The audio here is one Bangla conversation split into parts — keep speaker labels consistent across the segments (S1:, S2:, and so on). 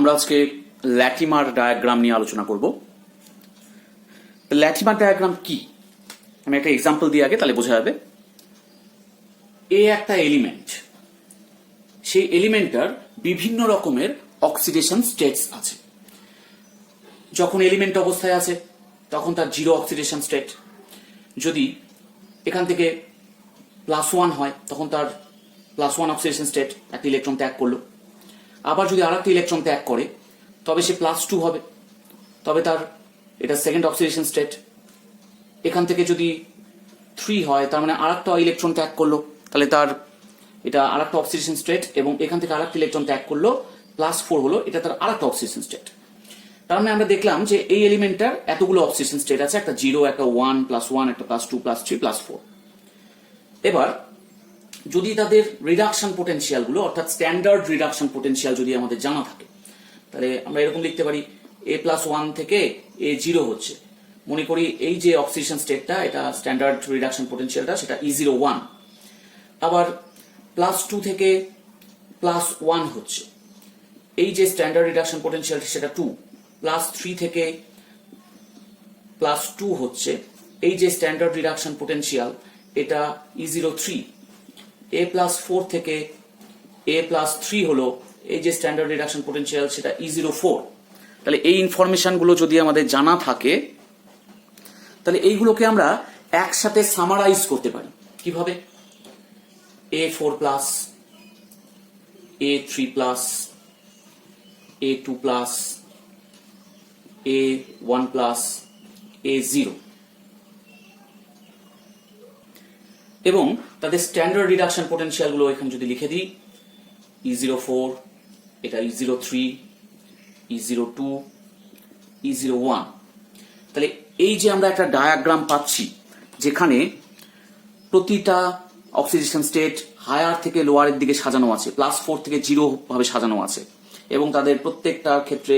S1: আমরা আজকে ল্যাটিমার ডায়াগ্রাম নিয়ে আলোচনা করব। ল্যাটিমার ডায়াগ্রাম কি, আমি একটা এক্সাম্পল দিয়ে আগে তাহলে বোঝা যাবে। এ একটা এলিমেন্ট, সেই এলিমেন্টটার বিভিন্ন রকমের অক্সিডেশন স্টেটস আছে। যখন এলিমেন্ট অবস্থায় আছে তখন তার জিরো অক্সিডেশন স্টেট, যদি এখান থেকে +1 হয় তখন তার +1 অক্সিডেশন স্টেট, একটা ইলেকট্রন ত্যাগ করলো। আবার যদি আরেকটা ইলেকট্রন ত্যাগ করে তবে সে +2 হবে, তবে তার এটা সেকেন্ড অক্সিডেশন স্টেট। এখান থেকে যদি 3 হয় তার মানে আরেকটা ইলেকট্রন ত্যাগ করলো, তাহলে তার এটা আরেকটা অক্সিডেশন স্টেট, এবং এখান থেকে আরেকটা ইলেকট্রন ত্যাগ করলো +4 হলো, এটা তার আরেকটা অক্সিডেশন স্টেট। তার মানে আমরা দেখলাম যে এই এলিমেন্টটার এতগুলো অক্সিডেশন স্টেট আছে, একটা 0, একটা 1, +1, একটা +2, +3, +4। এবার যদি তাদের রিডাকশন পোটেনশিয়াল গুলো অর্থাৎ স্ট্যান্ডার্ড রিডাকশন পোটেনশিয়াল যদি আমাদের জানা থাকে, তাহলে আমরা এরকম লিখতে পারি A+1 থেকে A0 হচ্ছে, মনে করি এই যে অক্সিডেশন স্টেটটা এটা স্ট্যান্ডার্ড রিডাকশন পোটেনশিয়ালটা সেটা E01। আবার +2 থেকে +1 হচ্ছে, এই যে স্ট্যান্ডার্ড রিডাকশন পোটেনশিয়াল সেটা 2। +3 থেকে +2 হচ্ছে, এই যে স্ট্যান্ডার্ড রিডাকশন পোটেনশিয়াল এটা E03। A+4 থেকে A+3 হলো, এই যে স্ট্যান্ডার্ড রিডাকশন পোটেনশিয়াল সেটা E04। তাহলে এই ইনফরমেশন গুলো যদি আমাদের জানা থাকে তাহলে এইগুলোকে আমরা একসাথে সামারাইজ করতে পারি। কিভাবে? A4+, A3+, A2+, A1+, A0, এবং তাদের স্ট্যান্ডার্ড রিডাকশন পোটেনশিয়াল গুলো এখানে যদি লিখে দিই, E04, এটা E03, E02, E01। তাহলে এই যে আমরা একটা ডায়াগ্রাম পাচ্ছি যেখানে প্রতিটা অক্সিডেশন স্টেট হায়ার থেকে লোয়ারের দিকে সাজানো আছে, +4 থেকে 0 ভাবে সাজানো আছে, এবং তাদের প্রত্যেকটার ক্ষেত্রে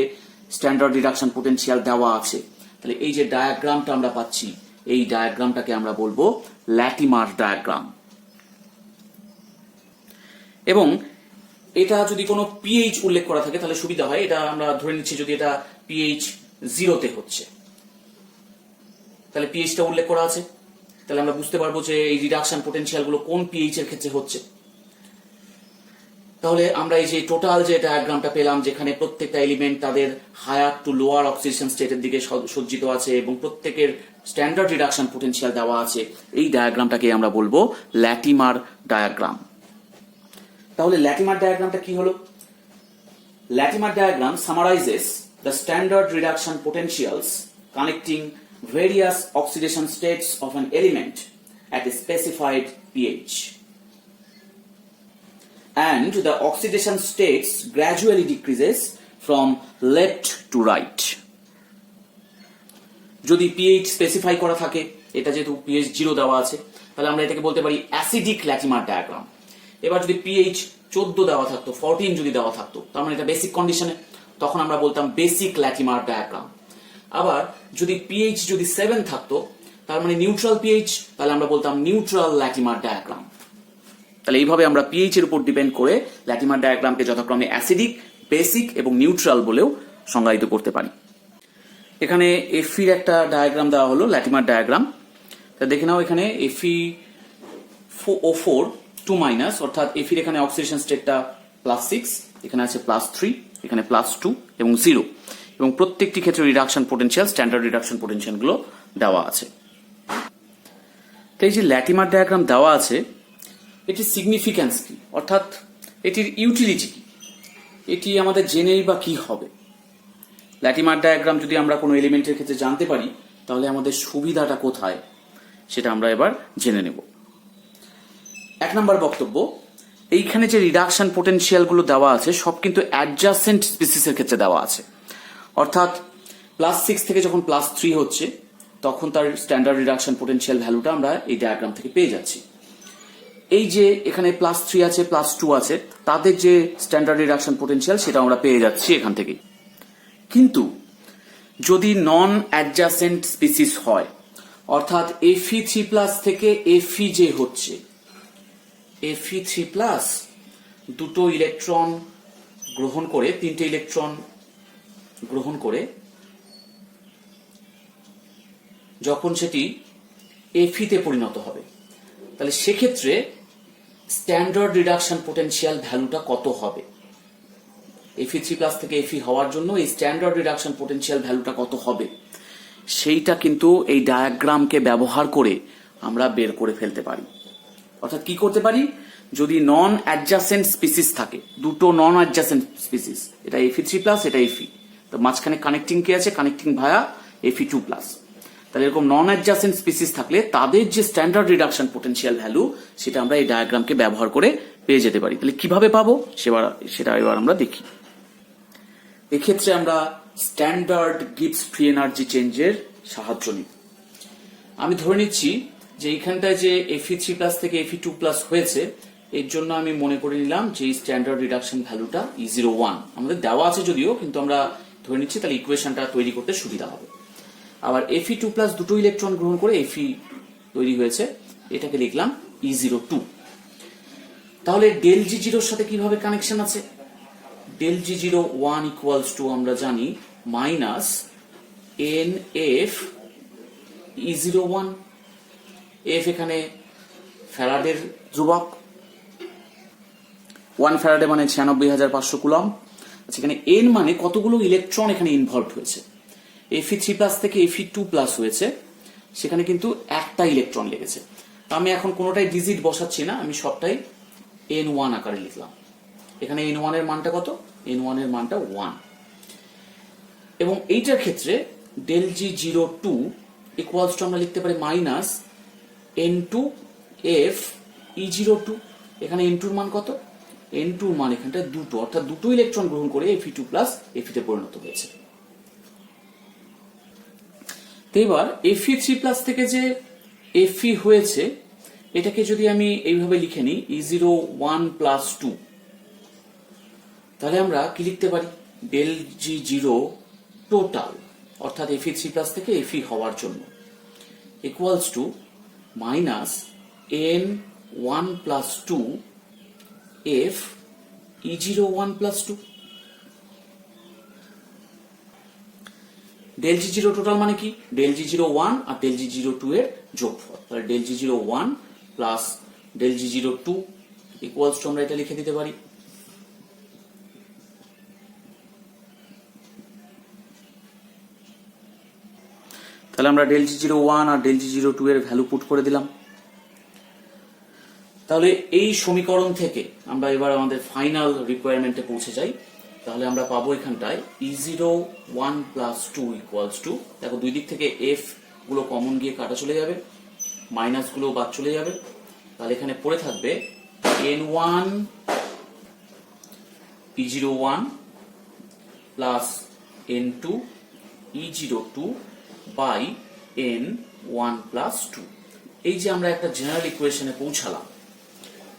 S1: স্ট্যান্ডার্ড রিডাকশন পোটেনশিয়াল দেওয়া আছে। তাহলে এই যে ডায়াগ্রামটা আমরা পাচ্ছি, এই ডায়াগ্রামটাকে আমরা বলবো ল্যাটিমার ডায়াগ্রাম। এবং এটা যদি কোনো পিএইচ উল্লেখ করা থাকে তাহলে সুবিধা হয়। এটা আমরা ধরে নিচ্ছি যদি এটা পিএইচ 0-তে হচ্ছে, তাহলে পিএইচটা উল্লেখ করা আছে, তাহলে আমরা বুঝতে পারবো যে এই রিডাকশন পোটেনশিয়াল গুলো কোন পিএইচ এর ক্ষেত্রে হচ্ছে। তাহলে আমরা এই যে টোটাল যে ডায়াগ্রামটা পেলাম যেখানে প্রত্যেকটা এলিমেন্ট তাদের হায়ার টু লোয়ার অক্সিডেশন স্টেটের দিকে সজ্জিত আছে এবং প্রত্যেকের স্ট্যান্ডার্ড রিডাকশন পোটেনশিয়াল দেওয়া আছে, এই ডায়াগ্রামটাকে আমরা বলবো ল্যাটিমার ডায়াগ্রাম। তাহলে ল্যাটিমার ডায়াগ্রামটা কি হলো? ল্যাটিমার diagram summarizes the standard reduction potentials connecting various oxidation states of an element at a specified pH, and the oxidation states gradually decreases from left to right. যদি pH স্পেসিফাই করা থাকে, এটা যেহেতু pH 0 দেওয়া আছে, তাহলে আমরা এটাকে বলতে পারি অ্যাসিডিক ল্যাটিমার ডায়াগ্রাম। এবার যদি pH 14 দেওয়া থাকতো, 14 যদি দেওয়া থাকতো, তার মানে এটা বেসিক কন্ডিশনে, তখন আমরা বলতাম বেসিক ল্যাটিমার ডায়াগ্রাম। আবার যদি pH যদি 7 থাকতো, তার মানে নিউট্রাল pH, তাহলে আমরা বলতাম নিউট্রাল ল্যাটিমার ডায়াগ্রাম। তাহলে এইভাবে আমরা pH এর উপর ডিপেন্ড করে ল্যাটিমার ডায়াগ্রামকে যথাক্রমে অ্যাসিডিক, বেসিক এবং নিউট্রাল বলেও সংজ্ঞায়িত করতে পারি। এখানে এফির একটা ডায়াগ্রাম দেওয়া হলো, ল্যাটিমার ডায়াগ্রাম। তা দেখে নাও, এখানে Fe4 2-, অর্থাৎ এফির এখানে অক্সিডেশন স্টেটটা +6, এখানে আছে +3, এখানে +2 এবং 0, এবং প্রত্যেকটি ক্ষেত্রে reduction potential, standard reduction potential গুলো দেওয়া আছে। তো এই যে ল্যাটিমার ডায়াগ্রাম দেওয়া আছে, এটির সিগনিফিক্যান্স কি, অর্থাৎ এটির ইউটিলিটি কি, এটি আমাদের জেনেই বা কি হবে? ল্যাটিমার ডায়াগ্রাম যদি আমরা কোনো এলিমেন্টের ক্ষেত্রে জানতে পারি তাহলে আমাদের সুবিধাটা কোথায় সেটা আমরা এবার জেনে নেব। 1 নম্বর বক্তব্য, এইখানে যে রিডাকশন পোটেনশিয়াল গুলো দেওয়া আছে সব কিন্তু অ্যাডজাসেন্ট স্পিসিসের ক্ষেত্রে দেওয়া আছে, অর্থাৎ +6 থেকে যখন +3 হচ্ছে তখন তার স্ট্যান্ডার্ড রিডাকশন পোটেনশিয়াল ভ্যালুটা আমরা এই ডায়াগ্রাম থেকে পেয়ে যাচ্ছি। এই যে এখানে +3 আছে, +2 আছে, তাদের যে স্ট্যান্ডার্ড রিডাকশন পোটেনশিয়াল সেটা আমরা পেয়ে যাচ্ছি এখান থেকে। কিন্তু যদি নন অ্যাডজাসেন্ট স্পিসিস হয়, অর্থাৎ Fe3+ থেকে Fe যে হচ্ছে, Fe3+ দুটো ইলেকট্রন গ্রহণ করে 3টে ইলেকট্রন গ্রহণ করে যখন সেটি Fe তে পরিণত হবে, তাহলে সেক্ষেত্রে স্ট্যান্ডার্ড রিডাকশন পোটেনশিয়াল ভ্যালুটা কত হবে? Fe3+ থেকে Fe হওয়ার জন্য এই স্ট্যান্ডার্ড রিডাকশন পোটেনশিয়াল ভ্যালুটা কত হবে, সেইটা কিন্তু এই ডায়াগ্রামকে ব্যবহার করে আমরা বের করে ফেলতে পারি। অর্থাৎ কি করতে পারি, যদি নন অ্যাডজাসেন্ট স্পিসিস থাকে, দুটো নন অ্যাডজাসেন্ট স্পিসিস, এটা Fe3+, এটা Fe, তো মাঝখানে কানেক্টিং কি আছে, কানেক্টিং ভায়া Fe2+, তাহলে এরকম নন অ্যাডজাসেন্ট স্পিসিস থাকলে তাদের যে স্ট্যান্ডার্ড রিডাকশন পোটেনশিয়াল ভ্যালু সেটা আমরা এই ডায়াগ্রামকে ব্যবহার করে পেয়ে যেতে পারি। তাহলে কিভাবে পাবো সেটা এবার আমরা দেখি। এক্ষেত্রে আমরা স্ট্যান্ডার্ড গিবস ফ্রি এনার্জি চেঞ্জের সাহায্য নিই। আমি ধরে নিচ্ছি যে এইখানটায় যে Fe3+ থেকে Fe2+ হয়েছে, এর জন্য আমি মনে করে নিলাম যে এই স্ট্যান্ডার্ড রিডাকশন ভ্যালুটা E01 আমাদের দেওয়া আছে যদিও, কিন্তু আমরা ধরে নিচ্ছি, তাহলে ইকুয়েশনটা তৈরি করতে সুবিধা হবে। আবার Fe2+ দুটো ইলেকট্রন গ্রহণ করে Fe তৈরি হয়েছে, এটাকে লিখলাম E02। তাহলে ডেল G0 এর সাথে কিভাবে কানেকশন আছে? ডেল G01 ইকুয়ালস টু আমরা জানি মাইনাস NF E01। F এখানে ফ্যারাডের ধ্রুবক, 1 ফ্যারাডে মানে 96,500 কুলম্ব। আচ্ছা, এখানে N মানে কতগুলো ইলেকট্রন এখানে ইনভলভ হয়েছে। Fe3+ থেকে Fe2+ হয়েছে, সেখানে কিন্তু একটা ইলেকট্রন লেগেছে। আমি এখন কোনোটাই ডিজিট বসাচ্ছি না, আমি সবটাই N1 আকারে লিখলাম। এখানে N1 এর মানটা কত? N1 এর মানটা 1। এবং এইটার ক্ষেত্রে ডেল G02 ইকুয়ালস টু আমরা লিখতে পারি মাইনাস N2F E02। এখানে N2 এর মান কত? N2 এর মান এখানটা দুটো, অর্থাৎ দুটো ইলেকট্রন গ্রহণ করে Fe2+ Fe তে পরিণত হয়েছে। তো এবার Fe3+ থেকে যে Fe হয়েছে, এটাকে যদি আমি এইভাবে লিখে নিই E01+2, তাহলে আমরা কি লিখতে পারি, ডেল G0 টোটাল অর্থাৎ Fe3+ থেকে Fe হওয়ার জন্য equals to minus N1+2 F E01+2। Del G0 total মানে কি, ডেল G01 আর ডেল G02 এর যোগফল। তাহলে del G01 plus del G02 equals to আমরা এটা লিখে দিতে পারি তাহলে আমরা ডেল G01 আর ডেল G02 এর ভ্যালু পুট করে দিলাম। তাহলে এই সমীকরণ থেকে আমরা এবার আমাদের ফাইনাল রিকোয়ারমেন্টে পৌঁছে যাই। তাহলে আমরা পাবো এখানটায় E01+2 ইকুয়ালস টু, দেখো দুই দিক থেকে F গুলো কমন গিয়ে কাটা চলে যাবে, মাইনাস গুলো বাদ চলে যাবে, তাহলে এখানে পড়ে থাকবে N1 E01 plus N2 E02 by N1+2। এই যে আমরা একটা জেনারেল ইকুয়েশনে পৌঁছালাম,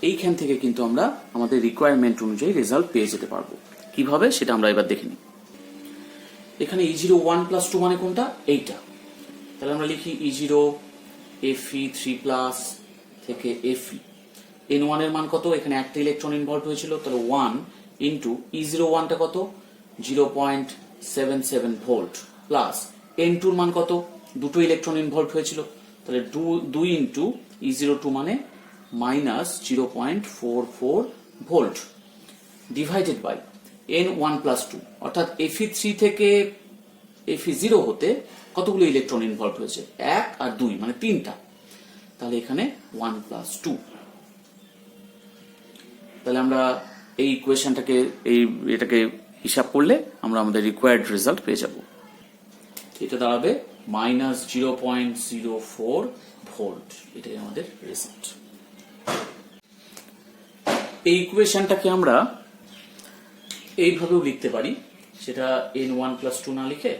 S1: এইখান থেকে কিন্তু আমরা আমাদের রিকোয়ারমেন্ট অনুযায়ী রেজাল্ট পেয়ে যেতে পারবো। কিভাবে সেটা আমরা এবার দেখে নিই। এখানে E01+2 মানে কোনটা? এইটা। তাহলে আমরা লিখি E0 Fe3+ থেকে Fe। N1 এর মান কত? এখানে একটা ইলেকট্রন ইনভলভ হয়েছিল, তাহলে 1 ইন্টু E01টা কত? 0.77 ভোল্ট প্লাস N2 এর মান কত? দুটো ইলেকট্রন ইনভলভ হয়েছিল, তাহলে 2 ইন্টু E02 মানে minus 0.44 volt divided by N1+2, অর্থাৎ Fe3 থেকে Fe0 হতে কতগুলো ইলেকট্রন ইনভলভ হয়েছে? 1 আর 2 মানে 3টা, তাহলে এখানে 1+2। তাহলে আমরা এই ইকুয়েশনটাকে এটাকে হিসাব করলে আমরা আমাদের রিকোয়ার্ড রেজাল্ট পেয়ে যাব। এটা দাঁড়াবে মাইনাস 0.04 ভোল্ট, এটাই আমাদের রেজাল্ট। এই ইকুয়েশনটাকে আমরা এইভাবেও লিখতে পারি, সেটা N1+2 না লিখে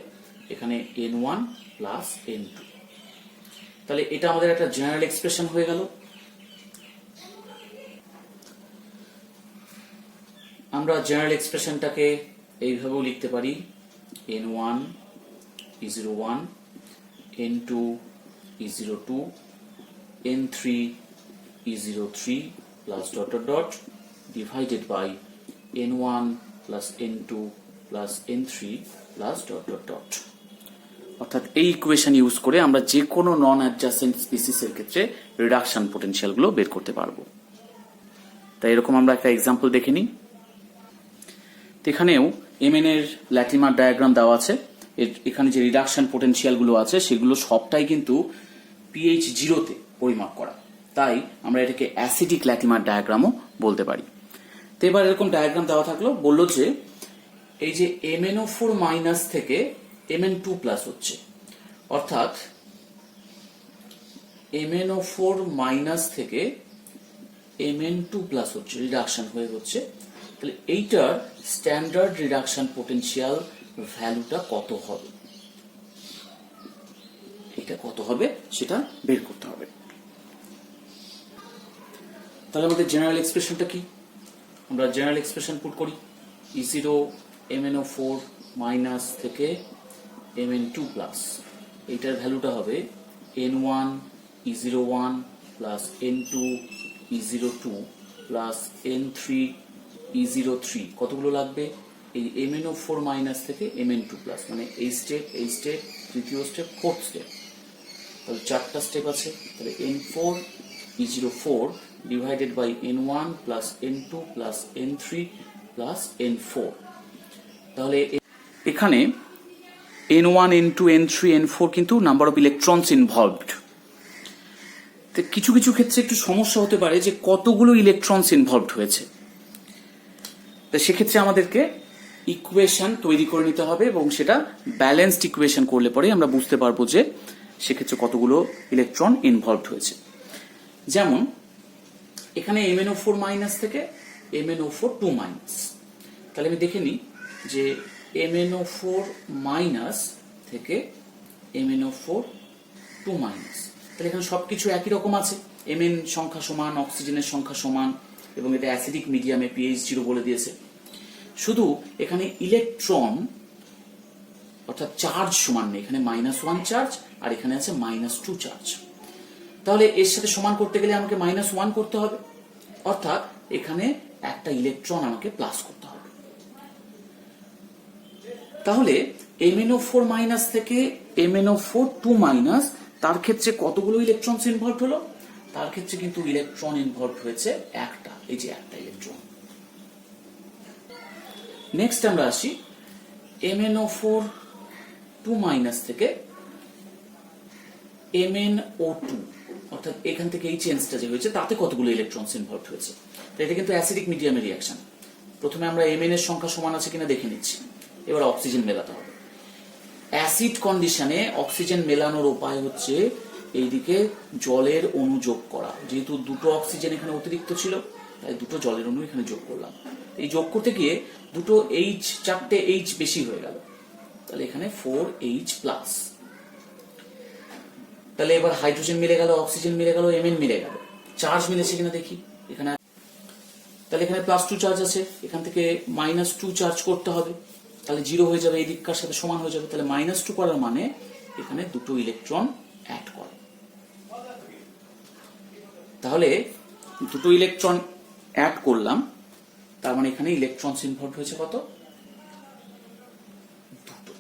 S1: এখানে N1 প্লাস N2। তাহলে এটা আমাদের একটা জেনারেল এক্সপ্রেশন হয়ে গেল। আমরা জেনারেল এক্সপ্রেশনটাকে এইভাবেও লিখতে পারি N1 E01, N2 E02, N3 E03 plus dot dot dot divided by N1 plus N2 plus n3 plus dot dot dot. অর্থাৎ এই ইকুয়েশন ইউজ করে আমরা যে কোনো নন অ্যাডজাসেন্ট স্পিসিসের ক্ষেত্রে রিডাকশন পোটেনশিয়ালগুলো বের করতে পারবো। তাই এরকম আমরা একটা এক্সাম্পল দেখে নিই। এখানেও mn এর ল্যাটিমার ডায়াগ্রাম দেওয়া আছে। এখানে যে রিডাকশন পোটেনশিয়ালগুলো আছে সেগুলো সবটাই কিন্তু pH 0-তে পরিমাপ করা, তাই আমরা এটাকে অ্যাসিডিক ল্যাটিমার ডায়াগ্রামও বলতে পারি। তো এবার এরকম ডায়াগ্রাম দেওয়া থাকলো, বললো যে এই যে MnO4 মাইনাস থেকে Mn2 প্লাস হচ্ছে, অর্থাৎ MnO4 মাইনাস থেকে Mn2 প্লাস হচ্ছে, রিডাকশন হয়ে হচ্ছে। তাহলে এইটার স্ট্যান্ডার্ড রিডাকশন পোটেনশিয়াল ভ্যালুটা কত হবে, এটা কত হবে সেটা বের করতে হবে। তাহলে আমাদের জেনারেল এক্সপ্রেশনটা কি, আমরা জেনারেল এক্সপ্রেশন পুট করি। E0 MnO4 মাইনাস থেকে Mn2 প্লাস, এইটার ভ্যালুটা হবে N1 E01 plus N2 E02 plus N3 E03। কতগুলো লাগবে, এই MnO4 মাইনাস থেকে Mn2 প্লাস, মানে এই স্টেপ, এই স্টেপ, তৃতীয় স্টেপ, ফোর্থ স্টেপ, তাহলে 4টা স্টেপ আছে। তাহলে N4 E04 divided by N1 plus N2 plus N3 plus N4। তাহলে এখানে N1 N2 N3 N4 কিন্তু নাম্বার অফ ইলেকট্রনস ইনভলভড। তো কিছু কিছু ক্ষেত্রে একটু সমস্যা হতে পারে যে কতগুলো ইলেকট্রনস ইনভলভড হয়েছে, তো সেক্ষেত্রে আমাদেরকে ইকুয়েশন তৈরি করে নিতে হবে এবং সেটা ব্যালেন্সড ইকুয়েশন করলে পরে আমরা বুঝতে পারবো যে সেক্ষেত্রে কতগুলো ইলেকট্রন ইনভলভড হয়েছে। যেমন এখানে MnO4 মাইনাস থেকে MnO4 2 মাইনাস, তাহলে আমি দেখে নিই যে MnO4 মাইনাস থেকে MnO4 2 মাইনাস, তাহলে এখানে সবকিছু একই রকম আছে, Mn সংখ্যা সমান, অক্সিজেনের সংখ্যা সমান, এবং এটা অ্যাসিডিক মিডিয়ামে pH 0 বলে দিয়েছে। শুধু এখানে ইলেকট্রন অর্থাৎ চার্জ সমান নেই, এখানে -1 চার্জ আর এখানে আছে -2 চার্জ। তাহলে এর সাথে সমান করতে গেলে আমাকে -1 করতে হবে, অর্থাৎ এখানে একটা ইলেকট্রন আমাকে প্লাস করতে হবে। তাহলে MnO4 মাইনাস থেকে MnO4 2 মাইনাস, তার ক্ষেত্রে কতগুলো ইলেকট্রনস ইনভলভ হলো, তার ক্ষেত্রে কিন্তু ইলেকট্রন ইনভলভ হয়েছে একটা, এই যে একটা ইলেকট্রন। নেক্সট আমরা আসি MnO4 2 মাইনাস থেকে MnO2, অর্থাৎ এখান থেকে এই চেঞ্জটা যে হয়েছে তাতে কতগুলো ইলেকট্রনস ইনভলভ হয়েছে। তো এটা কিন্তু অ্যাসিডিক মিডিয়ামের রিঅ্যাকশন। প্রথমে আমরা Mn এর সংখ্যা সমান আছে কিনা দেখে নিচ্ছি, এবার অক্সিজেন মেলাতে হবে। অ্যাসিড কন্ডিশনে অক্সিজেন মেলানোর উপায় হচ্ছে এইদিকে জলের অণু যোগ করা, যেহেতু দুটো অক্সিজেন এখানে অতিরিক্ত ছিল তাই দুটো জলের অণু এখানে যোগ করলাম। এই যোগ করতে গিয়ে দুটো H, 4টে H বেশি হয়ে গেল, তাহলে এখানে 4H প্লাস। তাহলে এবার হাইড্রোজেন মিলে গেল, অক্সিজেন মিলে গেল, Mn মিলে গেল, চার্জ মিলেছে কিনা দেখি এখানে। তাহলে এখানে +2 চার্জ আছে, এখান থেকে -2 চার্জ করতে হবে, তাহলে 0 হয়ে যাবে, এই দিককার সাথে সমান হয়ে যাবে। তাহলে -2 করার মানে এখানে দুটো ইলেকট্রন অ্যাড করে, তাহলে দুটো ইলেকট্রন অ্যাড করলাম, তার মানে এখানে ইলেকট্রন ইনভলভ হয়েছে কত, দুটো।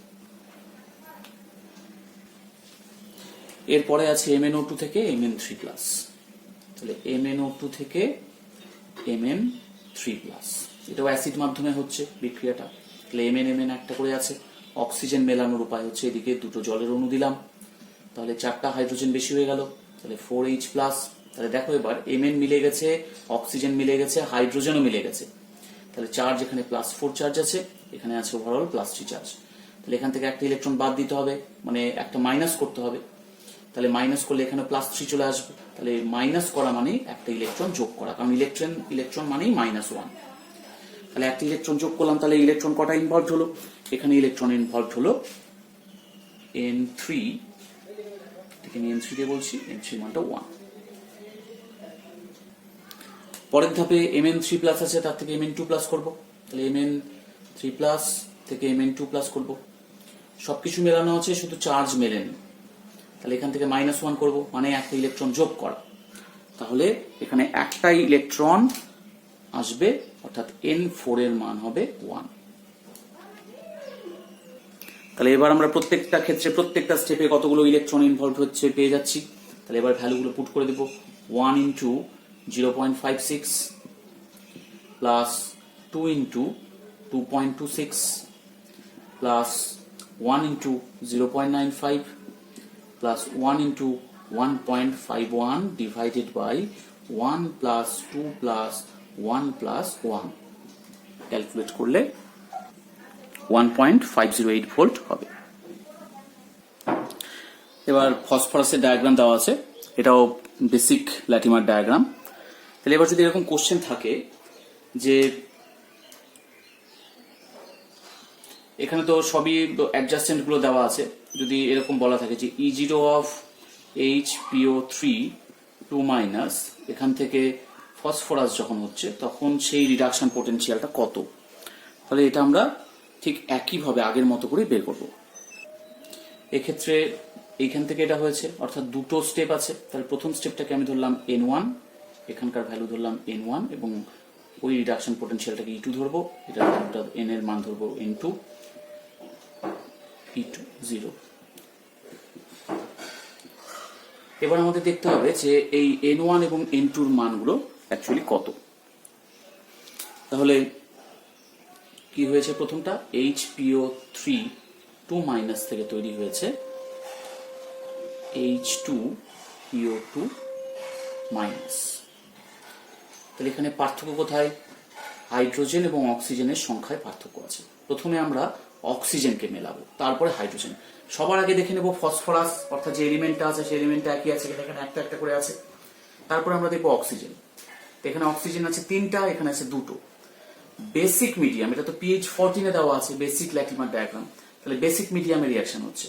S1: এরপরে আছে MnO2 থেকে Mn3 প্লাস, তাহলে MnO2 থেকে Mn3 প্লাস, এটাও অ্যাসিড মাধ্যমে হচ্ছে বিক্রিয়াটা। তাহলে Mn একটা করে আছে। অক্সিজেন মেলানোর উপায় হচ্ছে এদিকে দুটো জলের অণু দিলাম, তাহলে 4টা হাইড্রোজেন বেশি হয়ে গেল, তাহলে 4H প্লাস। তাহলে দেখো এবার Mn মিলে গেছে, অক্সিজেন মিলে গেছে, হাইড্রোজেনও মিলে গেছে, তাহলে চার্জ এখানে +4 চার্জ আছে, এখানে আছে ওভারঅল +3 চার্জ। তাহলে এখান থেকে একটা ইলেকট্রন বাদ দিতে হবে, মানে একটা মাইনাস করতে হবে, তাহলে মাইনাস করলে এখানে +3 চলে আসবে। তাহলে মাইনাস করা মানে একটা ইলেকট্রন যোগ করা, কারণ ইলেকট্রন মানেই -1। তাহলে একটা ইলেকট্রন যোগ করলাম, তাহলে ইলেকট্রন কটা ইনভলভ হলো, এখানে ইলেকট্রন ইনভলভ হলো N3, এখানে N3 দিয়ে বলছি, N3 মানটা 1। পরের ধাপে Mn3 প্লাস আছে, তার থেকে Mn2 প্লাস করবো, তাহলে Mn3 প্লাস থেকে Mn2 প্লাস করবো। সবকিছু মেলানো আছে, শুধু চার্জ মেলেনি, তাহলে এখান থেকে -1 করব, মানে একটা ইলেকট্রন যোগ করা, তাহলে এখানে একটাই ইলেকট্রন আসবে, অর্থাৎ N4 এর মান হবে 1। তাহলে এবার আমরা প্রত্যেকটা ক্ষেত্রে প্রত্যেকটা স্টেপে কতগুলো ইলেকট্রন ইনভলভ হচ্ছে পেয়ে যাচ্ছি। তাহলে এবার ভ্যালুগুলো পুট করে দেব। 1 into 0.56 plus 2 into 2.26 plus 1 into 0.95 plus 1 into 1.51 divided by 1 plus 2 plus 1 plus 1 calculate করলে 1.508 ভোল্ট হবে। এবার ফসফরাসের ডায়াগ্রাম দেওয়া আছে, এটাও বেসিক ল্যাটিমার ডায়াগ্রাম। তাহলে এবার যদি এরকম কোশ্চেন থাকে যে এখানে তো সবই অ্যাডজাস্টেন্ট গুলো দেওয়া আছে, যদি এরকম বলা থাকে যে E0 অফ HPO3 2- এখান থেকে ফসফরাস যখন হচ্ছে তখন সেই রিডাকশন পোটেনশিয়ালটা কত, তাহলে এটা আমরা ঠিক একইভাবে আগের মতো করে বের করব। এক্ষেত্রে এইখান থেকে এটা হয়েছে, অর্থাৎ দুটো স্টেপ আছে। তাহলে প্রথম স্টেপটাকে আমি ধরলাম N1, এখানকার ভ্যালু ধরলাম N1 এবং ওই রিডাকশন পোটেনশিয়ালটাকে E2 ধরবো, এটা N এর মান ধরবো N2, E2 0। এবার আমাদের দেখতে হবে যে এই N1 এবং N2 এর মানগুলো অ্যাকচুয়ালি কত। তাহলে কি হয়েছে, প্রথমটা HPO3 2- থেকে তৈরি হয়েছে H2PO2-। তাহলে এখানে পার্থক্য কোথায়, হাইড্রোজেন এবং অক্সিজেনের সংখ্যায় পার্থক্য আছে। প্রথমে আমরা অক্সিজেনকে মেলাবো, তারপরে হাইড্রোজেন। সবার আগে দেখে নেব ফসফরাস, অর্থাৎ যে এলিমেন্টটা আছে সেই এলিমেন্টটা একই আছে, এখানে একটা একটা করে আছে। তারপরে আমরা দেখবো অক্সিজেন, এখানে অক্সিজেন আছে 3টা, এখানে আছে 2টো। বেসিক মিডিয়াম, এটা তো pH 14 দেওয়া আছে, বেসিক ল্যাটিমার ডায়াগ্রাম। তাহলে বেসিক মিডিয়ামে রিয়াকশন হচ্ছে।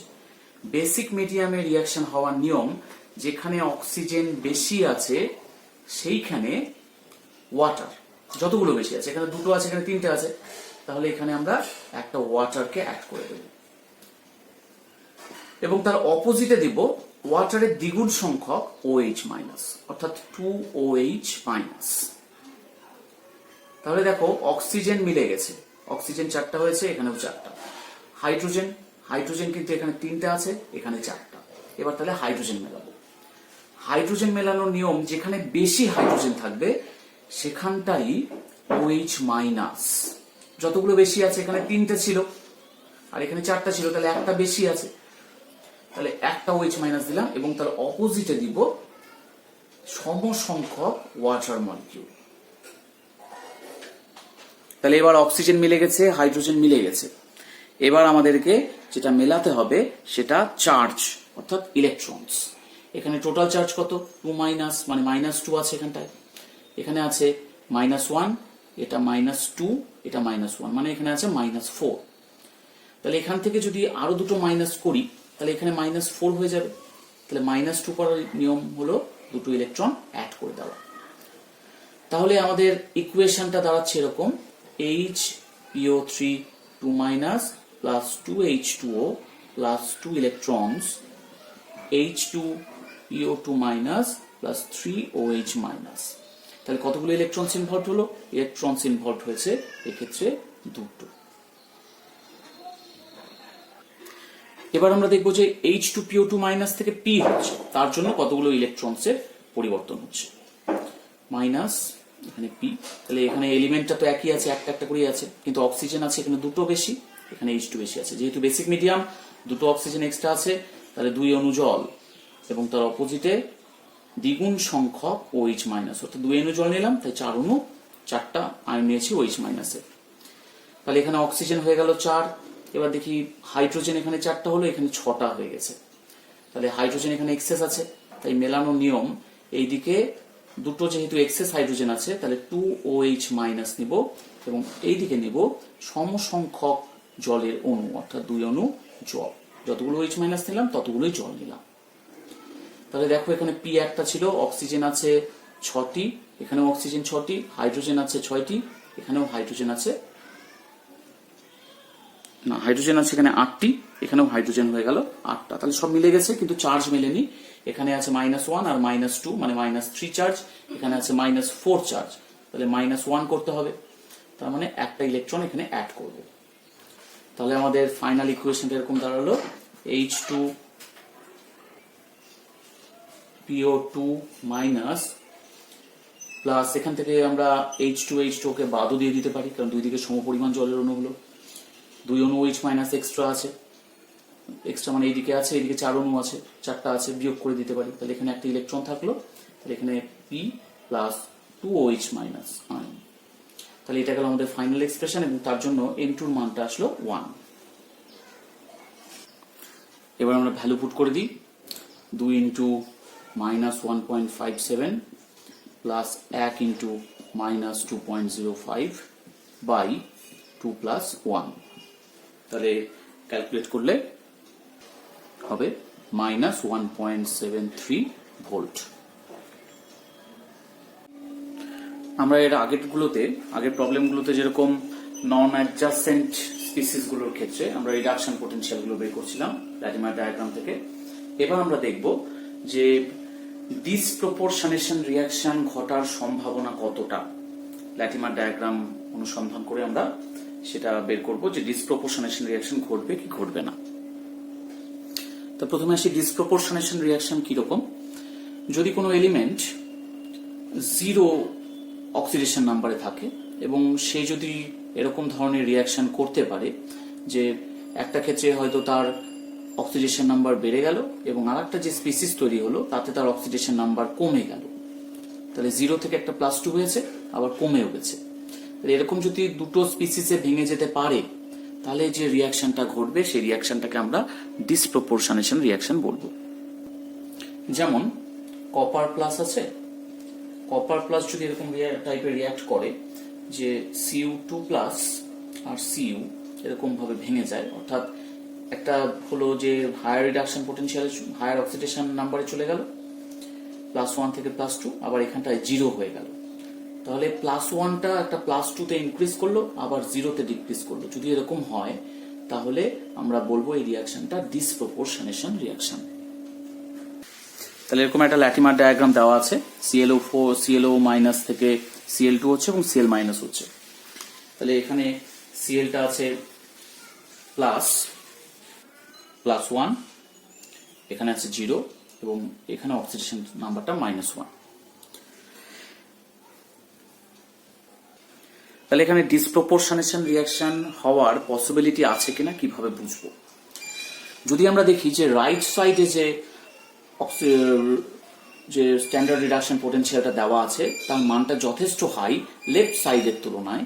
S1: বেসিক মিডিয়ামে রিয়াকশন হওয়ার নিয়ম, যেখানে অক্সিজেন বেশি আছে সেইখানে ওয়াটার যতগুলো বেশি আছে, এখানে 2টো আছে, এখানে 3টে আছে, তাহলে এখানে আমরা একটা ওয়াটারকে অ্যাড করে দেব এবং তার অপোজিটে দিব ওয়াটারের দ্বিগুণ সংখ্যক OH-, অর্থাৎ 2OH-। তাহলে দেখো অক্সিজেন মিলে গেছে, অক্সিজেন 4টা হয়েছে, এখানেও 4টা। হাইড্রোজেন, হাইড্রোজেন কিন্তু এখানে 3টে আছে, এখানে 4টা। এবার তাহলে হাইড্রোজেন মেলাবো। হাইড্রোজেন মেলানোর নিয়ম, যেখানে বেশি হাইড্রোজেন থাকবে সেখানটাই OH-। যতগুলো বেশি আছে, এখানে 3টে ছিল আর এখানে 4টা ছিল, তাহলে একটা বেশি আছে, তাহলে একটা OH- দিলাম এবং তার অপোজিটে দিব সমসংখ্যক ওয়াটার মলিকিউল। তাহলে এবার অক্সিজেন মিলে গেছে, হাইড্রোজেন মিলে গেছে। এবার আমাদেরকে যেটা মেলাতে হবে সেটা চার্জ, অর্থাৎ ইলেকট্রনস। এখানে টোটাল চার্জ কত, 2- মানে -2 আছে এখানটায়, এখানে আছে -1, এটা -2, এটা -1, মানে এখানে আছে -4। তাহলে এখান থেকে যদি আরো দুটো মাইনাস করি তাহলে এখানে -4 হয়ে যাবে। তাহলে -2 করার নিয়ম হলো দুটো ইলেকট্রন অ্যাড করে দেওয়া। তাহলে আমাদের ইকুয়েশনটা দাঁড়াচ্ছে এরকম, HPO3 2- plus 2H2O plus 2 electrons H2PO2- plus 3OH-। তাহলে কতগুলো ইলেকট্রনস ইনভলভ হলো, ইলেকট্রনস ইনভলভ হয়েছে এক্ষেত্রে 2টো। এবার আমরা দেখবো যে H2PO2- থেকে P হচ্ছে, তার জন্য কতগুলো ইলেকট্রনসের পরিবর্তন হচ্ছে। মাইনাস, এখানে P, তাহলে এখানে এলিমেন্টটা তো একই আছে, একটা একটা করে আছে, কিন্তু অক্সিজেন আছে এখানে 2টো বেশি, এখানে H2 বেশি আছে। যেহেতু বেসিক মিডিয়াম, 2টো অক্সিজেন এক্সট্রা আছে, তাহলে 2 অণু জল এবং তার অপোজিটে দ্বিগুণ সংখ্যক OH-, অর্থাৎ 2 অণু জল নিলাম, তাই 4 অণু, 4টা আয়ন নিয়েছি OH-। তাহলে এখানে অক্সিজেন হয়ে গেল 4। এবার দেখি হাইড্রোজেন, এখানে 4টা হলো, এখানে 6টা হয়ে গেছে। তাহলে হাইড্রোজেন এখানে এক্সেস আছে, তাই মেলানোর নিয়ম, এইদিকে দুটো যেহেতু এক্সেস হাইড্রোজেন আছে তাহলে 2OH- নিব এবং এইদিকে নিব সমসংখ্যক জলের অণু, অর্থাৎ 2 অণু জল। যতগুলো OH- নিলাম ততগুলোই জল নিলাম। তাহলে দেখো এখানে P একটা ছিল, অক্সিজেন আছে 6টি, এখানেও অক্সিজেন 6টি, হাইড্রোজেন আছে 6টি, এখানেও হাইড্রোজেন আছে, না হাইড্রোজেন আছে এখানে 8টি, এখানেও হাইড্রোজেন হয়ে গেল 8টা। তাহলে সব মিলে গেছে কিন্তু চার্জ মেলেনি। এখানে আছে -1 আর -2 মানে -3 চার্জ, এখানে আছে -4 চার্জ, তাহলে -1 করতে হবে, তার মানে একটা ইলেকট্রন এখানে অ্যাড করব। তাহলে আমাদের ফাইনাল ইকুয়েশনটা এরকম দাঁড়ালো H2PO2 মাইনাস প্লাস এখান থেকে আমরা H2H2 কে বাদও দিয়ে দিতে পারি, কারণ দুই দিকে সমপরিমাণ জলের অণুগুলো, 2 অণু H মাইনাস এক্সট্রা আছে, এক্সট্রা মানে এইদিকে আছে, এইদিকে 4 অণু আছে, 4টা আছে, বিয়োগ করে দিতে পারি। তাহলে এখানে একটা ইলেকট্রন থাকলো, তাহলে এখানে P plus 2OH minus ion. তাহলে এটা গেল আমাদের ফাইনাল এক্সপ্রেশন, এবং তার জন্য N2 এর মানটা আসলো 1। এবার আমরা ভ্যালু পুট করে দিই, 2 into minus 1.57 plus 1 into minus 2.05 by 2 plus 1। তাহলে ক্যালকুলেট করলে হবে মাইনাস 1.73 ভোল্ট। আমরা এর আগের প্রবলেমগুলোতে যেরকম নন অ্যাডজাসেন্ট স্পিসিসগুলোর ক্ষেত্রে আমরা রিডাকশন পোটেনশিয়ালগুলো বের করছিলাম ল্যাটিমার ডায়াগ্রাম থেকে। এবার আমরা দেখব যে ডিসপ্রপোর্শনেশন রিয়াকশন ঘটার সম্ভাবনা কতটা। ল্যাটিমার ডায়াগ্রাম অনুসন্ধান করে আমরা সেটা বের করব যে ডিসপ্রপোর্শনেশন রিয়াকশন ঘটবে কি ঘটবে না। তো প্রথমে আসি ডিসপ্রপোর্শনেশন রিয়াকশন কি রকম। যদি কোনো এলিমেন্ট 0 অক্সিডেশন নাম্বারে থাকে এবং সে যদি এরকম ধরনের রিয়াকশন করতে পারে যে একটা ক্ষেত্রে হয়তো তার অক্সিডেশন নাম্বার বেড়ে গেল এবং আরেকটা যে স্পিসিস তৈরি হলো তাতে তার অক্সিডেশন নাম্বার কমে গেল, তাহলে 0 থেকে একটা +2 হয়েছে আবার কমেও গেছে। এরকম যদি দুটো স্পিসিসে ভেঙে যেতে পারে তাহলে যে রিয়াকশনটা ঘটবে সেই রিয়াকশনটাকে আমরা ডিসপ্রপোর্শনেশন রিয়াকশন বলবো। যেমন কপার প্লাস আছে, কপার প্লাস যদি এরকম টাইপের রিয়াক্ট করে যে Cu2 প্লাস আর Cu এরকম ভাবে ভেঙে যায়, অর্থাৎ একটা হলো যে higher reduction potential higher oxidation নাম্বারে চলে গেল, +1 থেকে +2, আবার এখানটায় 0 হয়ে গেল, তাহলে +1টা একটা +2 তে ইনক্রিজ করলো আবার 0 তে ডিক্রিজ করলো। যদি এরকম হয় তাহলে আমরা বলবো এই রিয়াকশনটা ডিসপ্রপোর্শনেশন রিয়াকশন। তাহলে এরকম একটা ল্যাটিমার ডায়াগ্রাম দেওয়া আছে, ClO মাইনাস থেকে Cl2 হচ্ছে এবং Cl মাইনাস হচ্ছে। তাহলে এখানে Clটা আছে +1, এখানে আছে 0 এবং এখানে অক্সিডেশন নাম্বারটা -1। তাহলে এখানে ডিসপ্রপোর্শনেশন রিয়াকশন হওয়ার পসিবিলিটি আছে কিনা কিভাবে বুঝবো। যদি আমরা দেখি যে রাইট সাইডে যে স্ট্যান্ডার্ড রিডাকশন পোটেনশিয়ালটা দেওয়া আছে তার মানটা যথেষ্ট হাই লেফট সাইডের তুলনায়,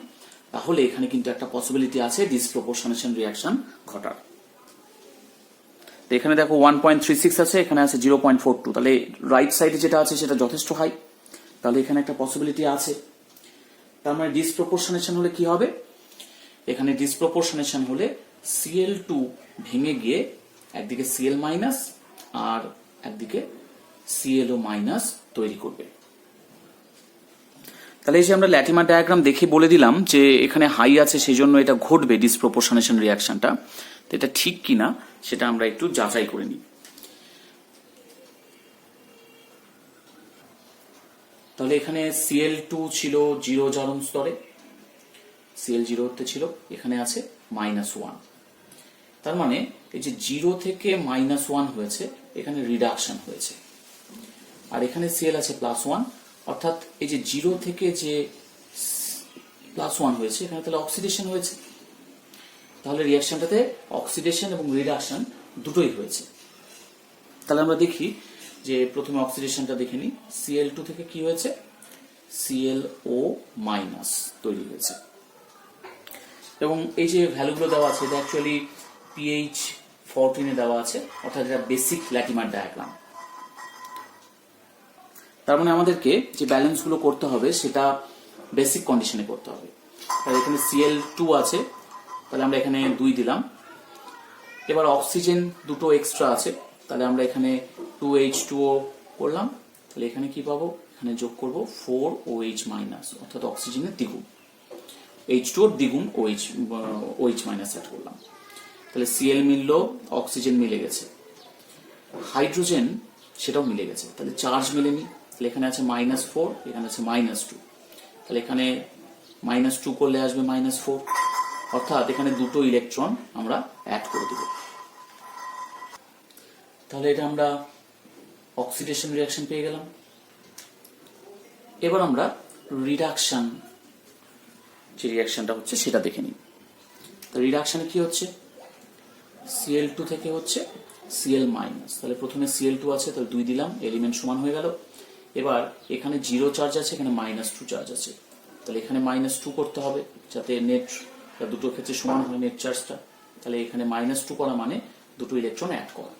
S1: তাহলে এখানে কিন্তু একটা পসিবিলিটি আছে ডিসপ্রপোর্শনেশন রিয়াকশন ঘটার। এখানে দেখো 1.36 আছে, এখানে আছে 0.42, তাহলে রাইট সাইডে যেটা আছে সেটা যথেষ্ট হাই, তাহলে এখানে একটা পসিবিলিটি আছে। তার মানে ডিসপ্রপোর্শনেশন হলে কি হবে, এখানে ডিসপ্রপোর্শনেশন হলে Cl2 ভেঙে গিয়ে একদিকে Cl মাইনাস আর একদিকে ClO মাইনাস তৈরি করবে। তাহলে এই যে আমরা ল্যাটিমার ডায়াগ্রাম দেখে বলে দিলাম যে এখানে হাই আছে সেই জন্য এটা ঘটবে ডিসপ্রপোর্শনেশন রিয়াকশনটা, তো এটা ঠিক কিনা সেটা আমরা একটু যাচাই করে নিই। তাহলে এখানে Cl2 ছিল 0 জারণ স্তরে, Cl 0 তে ছিল, এখানে আছে -1, তার মানে এই যে 0 থেকে -1 হয়েছে এখানে রিডাকশন হয়েছে, আর এখানে Cl আছে +1, অর্থাৎ এই যে 0 থেকে যে +1 হয়েছে এখানে তাহলে অক্সিডেশন হয়েছে, তাহলে রিয়াকশনটাতে অক্সিডেশন এবং রিডাকশন দুটোই হয়েছে। তাহলে আমরা দেখি যে প্রথমে অক্সিডেশনটা দেখে নিই, Cl2 থেকে কি হয়েছে, ClO মাইনাস তৈরি হয়েছে, এবং এই যে ভ্যালুগুলো দেওয়া আছে এটা অ্যাকচুয়ালি pH 14 এ দেওয়া আছে, অর্থাৎ এটা বেসিক ল্যাটিমার ডায়াগ্রাম। তার মানে আমাদেরকে যে ব্যালেন্স গুলো করতে হবে সেটা বেসিক কন্ডিশনে করতে হবে। তাহলে এখানে Cl2 আছে, তাহলে আমরা এখানে 2 দিলাম। এবার অক্সিজেন দুটো এক্সট্রা আছে, তাহলে আমরা এখানে 2H2O করলাম, তাহলে এখানে কি পাবো, এখানে যোগ করব 4OH মাইনাস, অর্থাৎ অক্সিজেনের দ্বিগুণ, H2 এর দ্বিগুণ OH মাইনাস অ্যাড করলাম, তাহলে Cl মিলল, অক্সিজেন মিলে গেছে, হাইড্রোজেন সেটাও মিলে গেছে, তাহলে চার্জ মিলেনি, তাহলে এখানে আছে -4, এখানে আছে -2, তাহলে এখানে -2 করলে আসবে -4, অর্থাৎ এখানে দুটো ইলেকট্রন আমরা অ্যাড করে দেব। তাহলে এটা আমরা অক্সিডেশন রিয়াকশন পেয়ে গেলাম। এবার আমরা রিডাকশন যে রিয়াকশনটা হচ্ছে সেটা দেখে নিই। তো রিডাকশনে কি হচ্ছে, Cl2 থেকে হচ্ছে Cl-, তাহলে প্রথমে Cl2 আছে, তাহলে 2 দিলাম, এলিমেন্ট সমান হয়ে গেল। এবার এখানে 0 চার্জ আছে, এখানে -2 চার্জ আছে, তাহলে এখানে -2 করতে হবে যাতে নেট দুটো ক্ষেত্রে সমান হয় নেট চার্জটা। তাহলে এখানে -2 করা মানে দুটো ইলেকট্রন অ্যাড করা,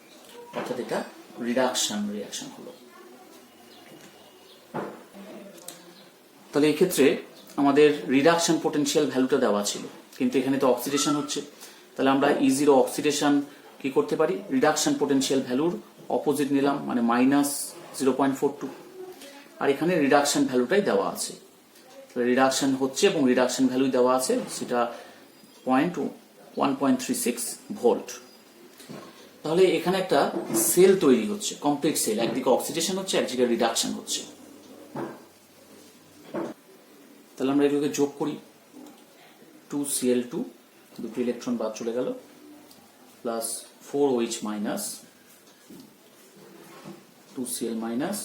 S1: অর্থাৎ এটা রিডাকশন রিয়াকশন হলো। তাহলে এই ক্ষেত্রে আমাদের রিডাকশন পোটেনশিয়াল ভ্যালুটা দেওয়া ছিল, কিন্তু এখানে তো অক্সিডেশন হচ্ছে, তাহলে আমরা E0 অক্সিডেশন কি করতে পারি, রিডাকশন পোটেনশিয়াল ভ্যালুর অপোজিট নিলাম, মানে -0.42, আর এখানে রিডাকশন ভ্যালুটাই দেওয়া আছে। রিডাকশন হচ্ছে এবং রিডাকশন ভ্যালু দেওয়া আছে, সেটা 1.36 ভোল্ট। তাহলে এখানে একটা সেল তৈরি হচ্ছে, কমপ্লিট সেল, একদিকে অক্সিডেশন হচ্ছে, একদিকে রিডাকশন হচ্ছে। তাহলে আমরা এগুলোকে যোগ করি, 2Cl2, দুটো ইলেকট্রন বাদ চলে গেল, plus 4OH minus, 2Cl minus,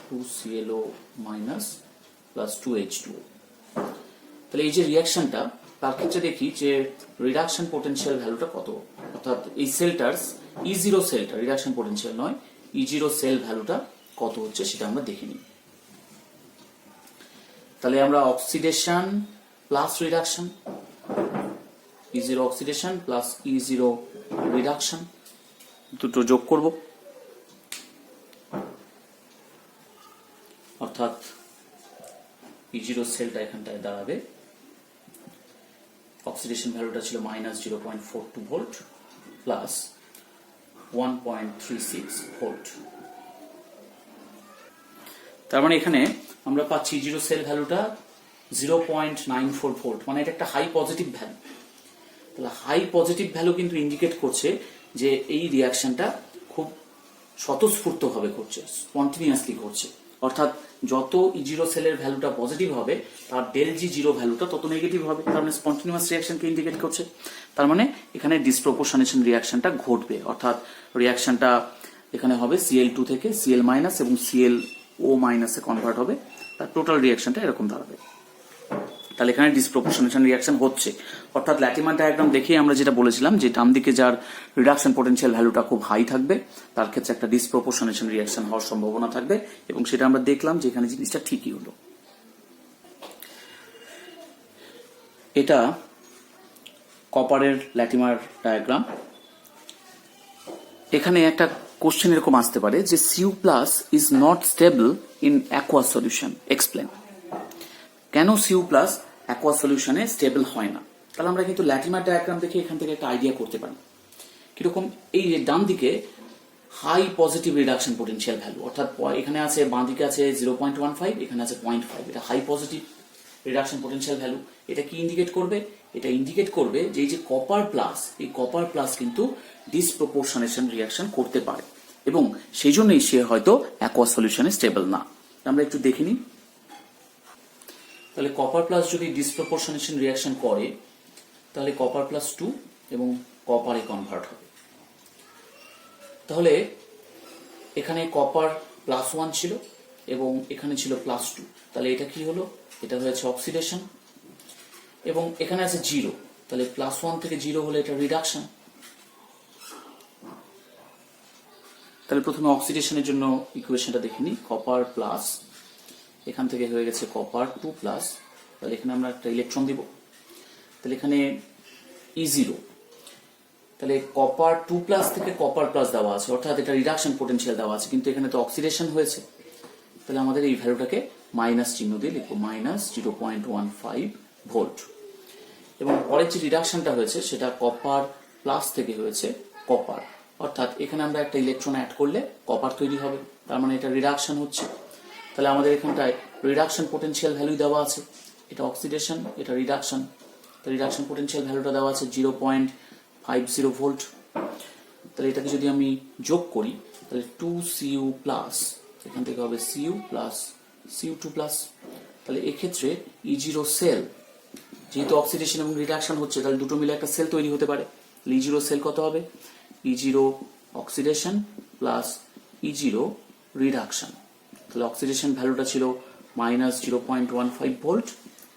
S1: 2ClO minus, plus 2H2O। তাহলে এই যে রিয়াকশনটা, তার ক্ষেত্রে দেখি যে রিডাকশন পোটেনশিয়াল ভ্যালুটা কত, অর্থাৎ এই সেলটার E0 সেলটা রিডাকশন পোটেনশিয়াল নয়, E0 সেল ভ্যালুটা কত হচ্ছে সেটা আমরা দেখে নিই। তাহলে আমরা oxidation plus reduction, E0 oxidation plus E0 reduction দুটো যোগ করব, অর্থাৎ E0 সেলটা এখানটায় দাঁড়াবে, অক্সিডেশন ভ্যালুটা ছিল -0.42 ভোল্ট প্লাস 1.36 ভোল্ট। তার মানে এখানে আমরা পাচ্ছি E0 সেল ভ্যালুটা 0.94 ভোল্ট, মানে এটা একটা হাই পজিটিভ ভ্যালু। তাহলে হাই পজিটিভ ভ্যালু কিন্তু ইন্ডিকেট করছে যে এই রিয়াকশনটা খুব স্বতঃস্ফূর্তভাবে ঘটছে, স্পন্টিনিয়াসলি ঘটছে, অর্থাৎ যত E0 সেলের ভ্যালুটা পজিটিভ হবে তার ΔG0 ভ্যালুটা তত নেগেটিভ হবে, তার মানে স্পন্টিনিয়াস রিয়াকশনকে ইন্ডিকেট করছে। তার মানে এখানে ডিসপ্রপোর্শনেশন রিয়াকশনটা ঘটবে, অর্থাৎ রিয়াকশনটা এখানে হবে Cl2 থেকে Cl- এবং ClO- এ কনভার্ট হবে, তার টোটাল রিয়াকশনটা এরকম দাঁড়াবে। তাহলে এখানে ডিসপ্রপোর্শনেশন রিয়াকশন হচ্ছে, অর্থাৎ ল্যাটিমার ডায়াগ্রাম দেখেই আমরা যেটা বলেছিলাম যে ডান দিকে যার রিডাকশন পোটেনশিয়াল ভ্যালুটা খুব হাই থাকবে তার ক্ষেত্রে একটা ডিসপ্রপোর্শনেশন রিয়াকশন হওয়ার সম্ভাবনা থাকবে, এবং সেটা আমরা দেখলাম যে এখানে জিনিসটা ঠিকই হলো। এটা কপারের ল্যাটিমার ডায়াগ্রাম। এখানে একটা কোশ্চেন এরকম আসতে পারে যে Cu+ is not stable in aqueous solution, explain. কেন Cu+ অ্যাকুয়াস সলিউশনে স্টেবল হয় না? তাহলে আমরা কিন্তু ল্যাটিমার ডায়াগ্রাম দেখে এখান থেকে একটা আইডিয়া করতে পারি কিরকম। এই ডান দিকে high positive reduction potential value, অর্থাৎ এখানে আছে, বাঁ দিকে আছে 0.15, এখানে আছে 0.5, এটা high positive reduction potential value. এটা কি ইন্ডিকেট করবে? এটা ইন্ডিকেট করবে যে এই যে কপার প্লাস, এই কপার প্লাস কিন্তু ডিসপ্রপোর্শনেশন রিয়াকশন করতে পারে, এবং সেই জন্যই সে হয়তো অ্যাকুয়াস সলিউশনে স্টেবল না। আমরা একটু দেখে নিই। তাহলে কপার প্লাস যদি ডিসপ্রপোর্শনেশন রিয়াকশন করে তাহলে কপার প্লাস 2 এবং কপারে কনভার্ট হবে। তাহলে এখানে কপার +1 ছিল এবং এখানে ছিল +2, তাহলে এটা কি হলো? এটা হয়েছে অক্সিডেশন, এবং এখানে আছে 0, তাহলে +1 থেকে 0 হলে এটা রিডাকশন। তাহলে প্রথমে অক্সিডেশনের জন্য ইকুয়েশনটা দেখে নিই। কপার প্লাস, এখান থেকে হয়ে গেছে কপার 2+, তাহলে এখানে আমরা একটা ইলেকট্রন দিব, তাহলে এখানে E0, তাহলে কপার 2+ থেকে কপার প্লাস দেওয়া আছে, অর্থাৎ এটা রিডাকশন পোটেনশিয়াল দেওয়া আছে, কিন্তু এখানে তো অক্সিডেশন হয়েছে, তাহলে আমাদের এই ভ্যালুটাকে মাইনাস চিহ্ন দিয়ে লিখবো, -0.15 ভোল্ট। এবং পরের যে রিডাকশনটা হয়েছে সেটা কপার প্লাস থেকে হয়েছে কপার, অর্থাৎ এখানে আমরা একটা ইলেকট্রন অ্যাড করলে কপার তৈরি হবে, তার মানে এটা রিডাকশন হচ্ছে। তাহলে আমাদের এখানটায় রিডাকশন পোটেনশিয়াল ভ্যালু দেওয়া আছে, এটা অক্সিডেশন, এটা রিডাকশন, তো রিডাকশন পোটেনশিয়াল ভ্যালুটা দেওয়া আছে 0.50 ভোল্ট। তাহলে এটাকে যদি আমি যোগ করি তাহলে 2Cu+, এখান থেকে হবে Cu+ Cu2+, তাহলে এক্ষেত্রে E0 সেল যেহেতু অক্সিডেশন এবং রিডাকশন হচ্ছে তাহলে দুটো মিলে একটা সেল তৈরি হতে পারে। E0 সেল কত হবে? E0 oxidation plus E0 reduction. তাহলে অক্সিডেশন ভ্যালুটা ছিল -0.15 ভোল্ট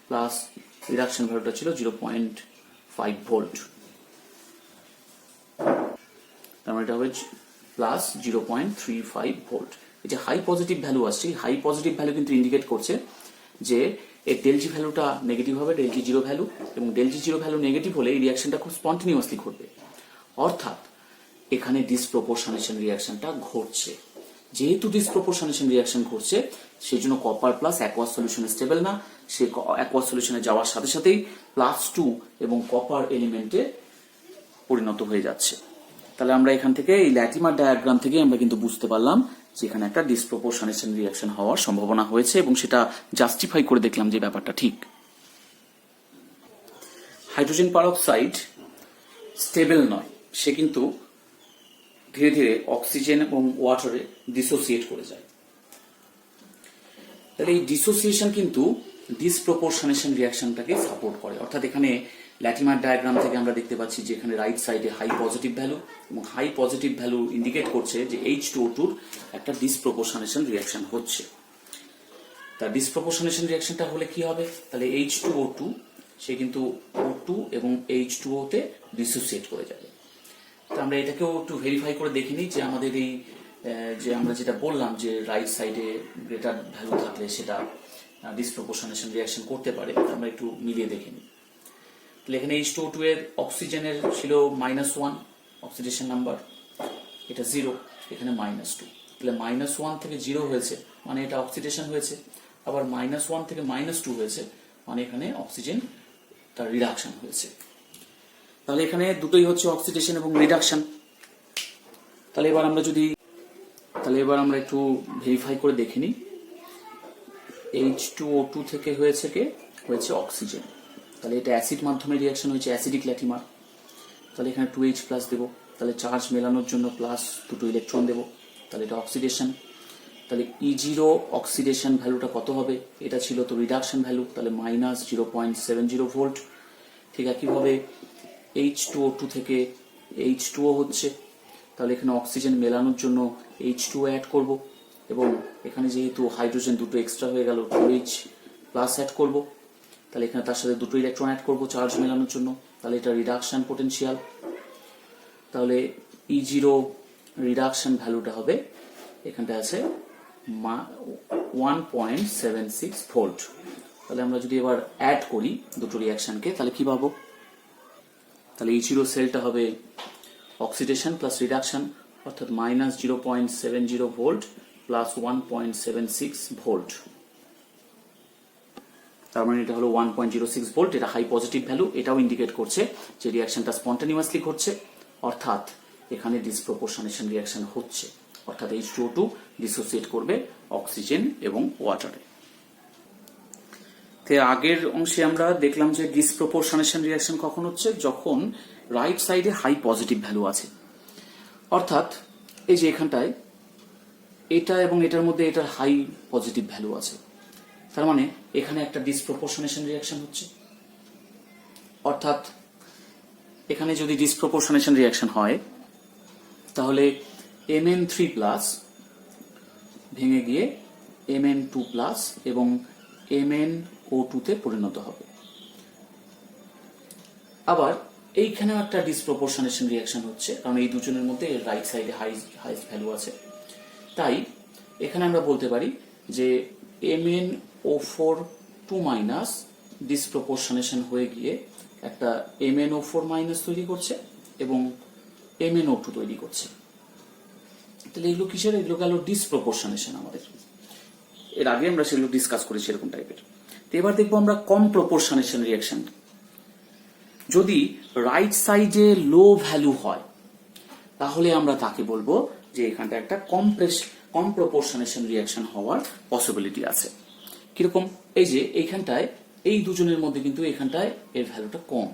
S1: প্লাস রিডাকশন ভ্যালুটা ছিল 0.5 ভোল্ট। তার মানে এটা হবে প্লাস 0.35 ভোল্ট। এই যে হাই পজিটিভ ভ্যালু আসছে, হাই পজিটিভ ভ্যালু কিন্তু ইন্ডিকেট করছে যে এর ΔG ভ্যালুটা নেগেটিভ হবে, ΔG0 ভ্যালু, এবং ΔG0 ভ্যালু নেগেটিভ হলে এই রিয়াকশনটা খুব স্পন্টেনিয়াসলি ঘটবে, অর্থাৎ এখানে ডিসপ্রপোর্শনেশন রিয়াকশনটা ঘটছে। যেহেতু ডিসপ্রপোর্শনেশন রিয়াকশন ঘটছে সেই জন্য কপার প্লাস অ্যাকোয়াস সলিউশনে স্টেবল না, সে অ্যাকোয়াস সলিউশনে যাওয়ার সাথে সাথেই +2 এবং কপার এলিমেন্টে পরিণত হয়ে যাচ্ছে। তাহলে আমরা এখান থেকে এই ল্যাটিমার ডায়াগ্রাম থেকে আমরা কিন্তু বুঝতে পারলাম যে এখানে একটা ডিসপ্রপোর্শনেশন রিয়াকশন হওয়ার সম্ভাবনা হয়েছে এবং সেটা জাস্টিফাই করে দেখলাম যে ব্যাপারটা ঠিক। হাইড্রোজেন পারঅক্সাইড স্টেবল নয়, সে কিন্তু ধীরে ধীরে অক্সিজেন এবং ওয়াটারে ডিসোসিয়েট করে যায়। তাহলে এই ডিসোসিয়েশন কিন্তু ডিসপ্রপোর্শনেশন রিয়াকশনটাকে সাপোর্ট করে, অর্থাৎ এখানে ল্যাটিমার ডায়াগ্রাম থেকে আমরা দেখতে পাচ্ছি যে এখানে রাইট সাইডে হাই পজিটিভ ভ্যালু, এবং হাই পজিটিভ ভ্যালু ইন্ডিকেট করছে যে H2O2 একটা ডিসপ্রপোর্শনেশন রিয়াকশন হচ্ছে। তার ডিসপ্রপোর্শনেশন রিয়াকশনটা হলে কি হবে? তাহলে H2O2 সে কিন্তু O2 এবং H2O তে ডিসোসিয়েট করে যাবে। তো আমরা এটাকেও একটু ভেরিফাই করে দেখে নিই যে আমাদের এই যে আমরা যেটা বললাম যে রাইট সাইডে গ্রেটার ভ্যালু থাকলে সেটা ডিসপ্রপোর্শনেশন রিয়াকশন করতে পারে, আমরা একটু মিলিয়ে দেখে নিই। তাহলে এখানে H2O2 এর অক্সিজেনের ছিল -1 অক্সিডেশন নাম্বার, এটা 0, এখানে -2, তাহলে -1 থেকে 0 হয়েছে মানে এটা অক্সিডেশন হয়েছে, আবার -1 থেকে -2 হয়েছে মানে এখানে অক্সিজেন তার রিডাকশন হয়েছে। তাহলে এখানে দুটোই হচ্ছে অক্সিডেশন এবং রিডাকশন। তাহলে এবার আমরা একটু ভেরিফাই করে দেখে নিই। H2O2 থেকে হয়েছে অক্সিজেন, তাহলে এটা অ্যাসিড মাধ্যমে রিয়াকশন হয়েছে, অ্যাসিডিক ল্যাটিমার। তাহলে এখানে 2H+ দেবো, তাহলে চার্জ মেলানোর জন্য প্লাস দুটো ইলেকট্রন দেবো, তাহলে এটা অক্সিডেশন। তাহলে E0 অক্সিডেশন ভ্যালুটা কত হবে? এটা ছিল তো রিডাকশন ভ্যালু, তাহলে -0.70 ভোল্ট। ঠিক একইভাবে H2O2 থেকে H2O হচ্ছে, তাহলে এখানে অক্সিজেন মেলানোর জন্য H2O অ্যাড করব, এবং এখানে যেহেতু হাইড্রোজেন দুটো এক্সট্রা হয়ে গেল 2H+ অ্যাড করব, তাহলে এখানে তার সাথে দুটো ইলেকট্রন অ্যাড করব চার্জ মেলানোর জন্য, তাহলে এটা রিডাকশন পোটেনশিয়াল। তাহলে E0 রিডাকশন ভ্যালুটা হবে, এখানটা আছে 1.76 ভোল্ট। তাহলে আমরা যদি এবার অ্যাড করি দুটো রিয়াকশনকে তাহলে কি পাবো? তাহলে E0 সেলটা হবে অক্সিডেশন প্লাস রিডাকশন, অর্থাৎ -0.70 ভোল্ট প্লাস 1.76 ভোল্ট। তার মানে এটা হলো 1.06 ভোল্ট, এটা হাই পজিটিভ ভ্যালু, এটাও ইন্ডিকেট করছে যে রিয়াকশনটা স্পন্টেনিয়াসলি ঘটছে, অর্থাৎ এখানে ডিসপ্রপোর্শনেশন রিয়াকশন হচ্ছে, অর্থাৎ H2O2 ডিসোসিয়েট করবে অক্সিজেন এবং ওয়াটারে। আগের অংশে আমরা দেখলাম যে ডিসপ্রপোর্শনেশন রিয়াকশন কখন হচ্ছে? যখন রাইট সাইডে হাই পজিটিভ ভ্যালু আছে, অর্থাৎ এই যে এখানটায় এটা এবং এটার মধ্যে এটার হাই পজিটিভ ভ্যালু আছে, তার মানে এখানে একটা ডিসপ্রপোর্শনেশন রিয়াকশন হচ্ছে। অর্থাৎ এখানে যদি ডিসপ্রপোর্শনেশন রিয়াকশন হয় তাহলে Mn3+ ভেঙে গিয়ে Mn2+ এবং MnO2 তে পরিণত হবে। আবার এইখানেও একটা ডিসপ্রপোর্শনেশন রিয়াকশন হচ্ছে, কারণ এই দুজনের মধ্যে রাইট সাইডে হাইস্ট ভ্যালু আছে, তাই এখানে আমরা বলতে পারি যে MnO4 ডিসপ্রপোর্শনেশন হয়ে গিয়ে একটা MnO4- তৈরি করছে এবং MnO2 তৈরি করছে। তাহলে এগুলো কিসের? এগুলো গেল ডিসপ্রপোর্শনেশন। আমাদের এর আগে আমরা সেগুলো ডিসকাস করেছি এরকম টাইপের। তো এবার দেখবো আমরা কম প্রপোর্শনেশন রিয়াকশন। যদি রাইট সাইডে লো ভ্যালু হয় তাহলে আমরা তাকে বলবো যে এখানটা একটা কম প্রপোর্শনেশন রিয়াকশন হওয়ার পসিবিলিটি আছে। কিরকম? এই যে এইখানটায় এই দুজনের মধ্যে কিন্তু এখানটায় এর ভ্যালুটা কম,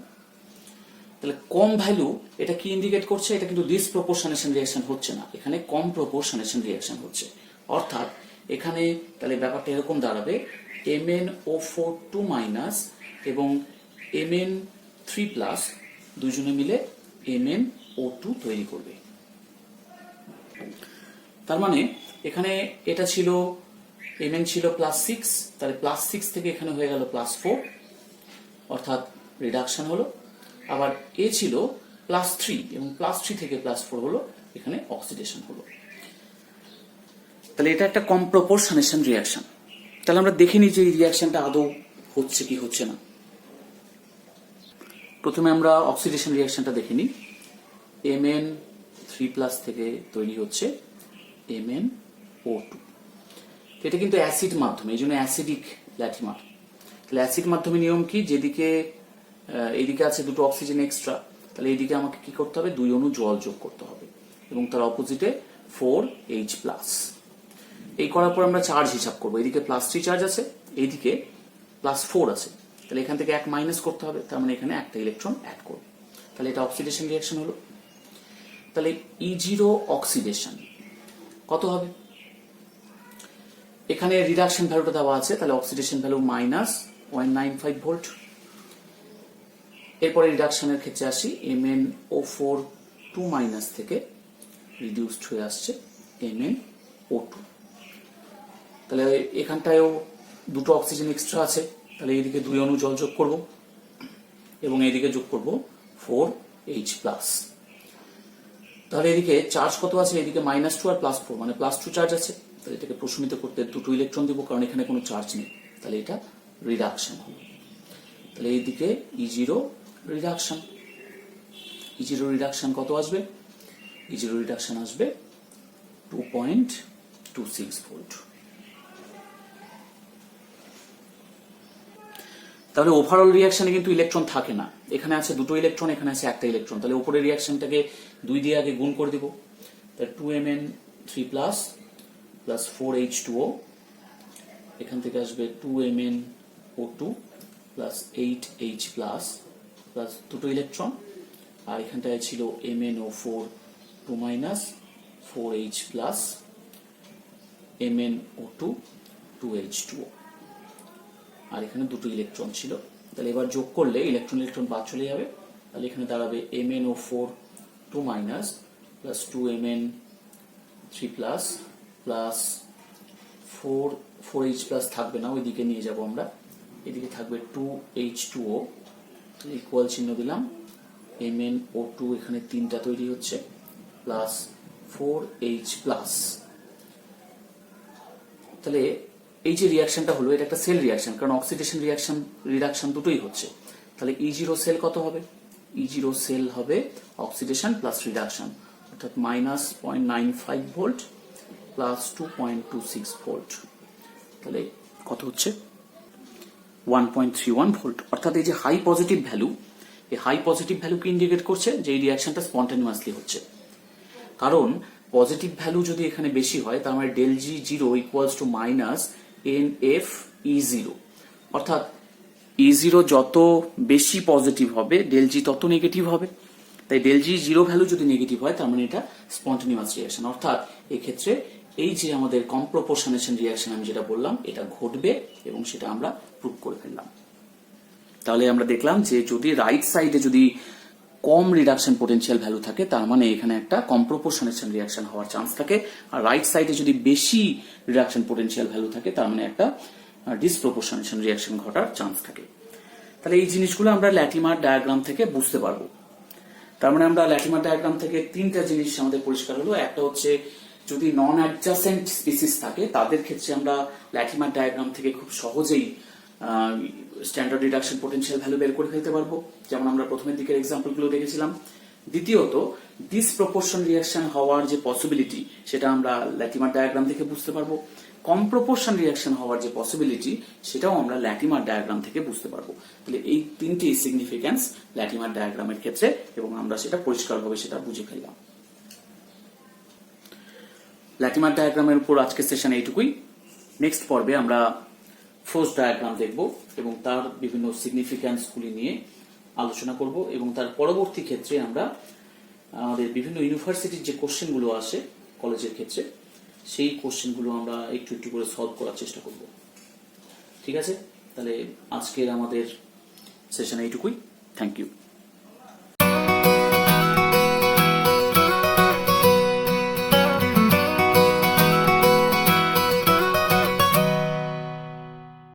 S1: তাহলে কম ভ্যালু এটা কি ইন্ডিকেট করছে? এটা কিন্তু ডিসপ্রপোর্শনেশন রিয়াকশন হচ্ছে না, এখানে কম প্রপোর্শনেশন রিয়াকশন হচ্ছে। অর্থাৎ এখানে তাহলে ব্যাপারটা এরকম দাঁড়াবে MnO4 2- এবং Mn3+ দুজনে মিলে MnO2 তৈরি করবে। তার মানে এখানে এটা ছিল Mn ছিল +6, তাহলে +6 থেকে এখানে হয়ে গেল +4, অর্থাৎ রিডাকশন হলো। আবার এ ছিল +3 এবং +3 থেকে +4 হলো, এখানে অক্সিডেশন হলো। তাহলে এটা একটা কম প্রপোর্শনেশন রিয়াকশন। তাহলে আমরা দেখে নিই যে এই রিয়াকশনটা আদৌ হচ্ছে কি হচ্ছে না। প্রথমে আমরা অক্সিডেশন রিয়াকশনটা দেখে নিই। Mn3+ থেকে তৈরি হচ্ছে MnO2। এটা কিন্তু অ্যাসিড মাধ্যমে, এই জন্য অ্যাসিডিক ল্যাটিমার। তাহলে অ্যাসিড মাধ্যমে নিয়ম কি, যেদিকে এইদিকে আছে দুটো অক্সিজেন এক্সট্রা, তাহলে এইদিকে আমাকে কি করতে হবে, 2 অণু জল যোগ করতে হবে এবং তার অপোজিটে 4H+। এই করার পর আমরা চার্জ হিসাব করবো। এইদিকে +3 চার্জ আছে, এইদিকে +4 আছে, তাহলে এখান থেকে 1 মাইনাস করতে হবে, তার মানে এখানে একটা ইলেকট্রন অ্যাড করবে। তাহলে এটা অক্সিডেশন রিয়াকশন হলো। তাহলে E0 অক্সিডেশন কত হবে, এখানে রিডাকশন ভ্যালুটা দেওয়া আছে, তাহলে অক্সিডেশন ভ্যালু -0.95 ভোল্ট। এরপরে রিডাকশনের ক্ষেত্রে আসি, MnO4 2- থেকে রিডিউসড হয়ে আসছে MnO2। তাহলে এখানটায়ও দুটো অক্সিজেন এক্সট্রা আছে, তাহলে এইদিকে 2 অণু জল যোগ করব এবং এইদিকে যোগ করব 4H+। তাহলে এদিকে চার্জ কত আছে, এদিকে -2 আর +4, মানে +2 চার্জ আছে। তাহলে এটাকে প্রশমিত করতে 2 ইলেকট্রন দিব, কারণ এখানে কোনো চার্জ নেই, তাহলে এটা রিডাকশন হলো। তাহলে এইদিকে E0 রিডাকশন, E0 রিডাকশন কত আসবে, E0 রিডাকশন আসবে 2.26 ভোল্ট। তাহলে ওভারঅল রিয়াকশনে কিন্তু ইলেকট্রন থাকে না, এখানে আছে দুটো ইলেকট্রন, এখানে আছে একটা ইলেকট্রন। তাহলে উপরের রিয়াকশনটাকে 2 দিয়ে আগে গুণ করে দিব, তাহলে 2Mn3+ + 4H2O, এখান থেকে আসবে 2MnO2 + 8H+ প্লাস দুটো ইলেকট্রন, আর এখানটায় ছিল MnO4 2- 4H+, MnO2 2H2O, আর এখানে দুটো ইলেকট্রন ছিল। তাহলে এবার যোগ করলে ইলেকট্রন ইলেকট্রন বাদ চলে যাবে, তাহলে এখানে দাঁড়াবে MnO4 2- + 2Mn3+ প্লাস 4H+ থাকবে না, ওইদিকে নিয়ে যাব আমরা, এদিকে থাকবে 2H2O, ইকুয়াল চিহ্ন দিলাম, MnO2 এখানে 3টা তৈরি হচ্ছে প্লাস 4H+। তাহলে এই যে রিয়াকশনটা হলো, এটা একটা সেল রিয়াকশন, কারণ অক্সিডেশন রিডাকশন দুটোই হচ্ছে। তাহলে E0 সেল কত হবে, E0 সেল হবে অক্সিডেশন প্লাস রিডাকশন, অর্থাৎ -0.95 ভোল্ট প্লাস 2.26 ভোল্ট। তাহলে কত হচ্ছে 1.31 ভোল্ট। অর্থাৎ এই যে হাই পজিটিভ ভ্যালু, এই হাই পজিটিভ ভ্যালুকে ইন্ডিকেট করছে যে এই রিয়াকশনটা স্পন্টানিয়াসলি হচ্ছে। কারণ পজিটিভ ভ্যালু যদি এখানে বেশি হয়, তার মানে ΔG0 = -NFE0, অর্থাৎ E0 যত বেশি পজিটিভ হবে ΔG তত নেগেটিভ হবে। তাই ΔG0 ভ্যালু যদি নেগেটিভ হয়, তার মানে এটা স্পন্টানিয়াস রিয়াকশন, অর্থাৎ এক্ষেত্রে এই যে আমাদের কম প্রপোর্শনেশন রিয়াকশন আমি যেটা বললাম, এটা ঘটবে এবং সেটা আমরা প্রুভ করে ফেললাম। তাহলে আমরা দেখলাম যে যদি রাইট সাইডে যদি কম রিডাকশন পোটেনশিয়াল ভ্যালু থাকে, তার মানে এখানে একটা কম প্রপোর্শনেশন রিয়াকশন হওয়ার চান্স থাকে, আর রাইট সাইডে যদি বেশি রিডাকশন পোটেনশিয়াল ভ্যালু থাকে, তার মানে একটা ডিসপ্রপোর্শনেশন রিয়াকশন ঘটার চান্স থাকে। তাহলে এই জিনিসগুলো আমরা ল্যাটিমার ডায়াগ্রাম থেকে বুঝতে পারবো। তার মানে আমরা ল্যাটিমার ডায়াগ্রাম থেকে 3টা জিনিস আমাদের পরিষ্কার হলো। একটা হচ্ছে যদি নন অ্যাডজাসেন্ট স্পিসিস থাকে, তাদের ক্ষেত্রে আমরা ল্যাটিমার ডায়াগ্রাম থেকে খুব সহজেই স্ট্যান্ডার্ড রিডাকশন পোটেনশিয়াল ভ্যালু বের করে ফেলতে পারবো, যেমন আমরা প্রথমের দিকের এক্সাম্পলগুলো দেখেছিলাম। দ্বিতীয়ত ডিসপ্রপোর্শন রিয়াকশন হওয়ার যে পসিবিলিটি, সেটা আমরা ল্যাটিমার ডায়াগ্রাম থেকে বুঝতে পারবো। কম প্রপোর্শন রিয়াকশন হওয়ার যে পসিবিলিটি, সেটাও আমরা ল্যাটিমার ডায়াগ্রাম থেকে বুঝতে পারবো। তাহলে এই 3টি সিগনিফিক্যান্স ল্যাটিমার ডায়াগ্রামের ক্ষেত্রে, এবং আমরা সেটা পরিষ্কারভাবে সেটা বুঝে ফেললাম। ল্যাটিমার ডায়াগ্রামের উপর আজকের সেশন এইটুকুই। নেক্সট পর্বে আমরা ফোর্স ডায়াগ্রাম দেখব এবং তার বিভিন্ন সিগনিফিক্যান্সগুলি নিয়ে আলোচনা করব, এবং তার পরবর্তী ক্ষেত্রে আমরা আমাদের বিভিন্ন ইউনিভার্সিটির যে কোশ্চেনগুলো আসে কলেজের ক্ষেত্রে, সেই কোশ্চেনগুলো আমরা একটু একটু করে সলভ করার চেষ্টা করব। ঠিক আছে, তাহলে আজকের আমাদের সেশনে এইটুকুই। Thank you.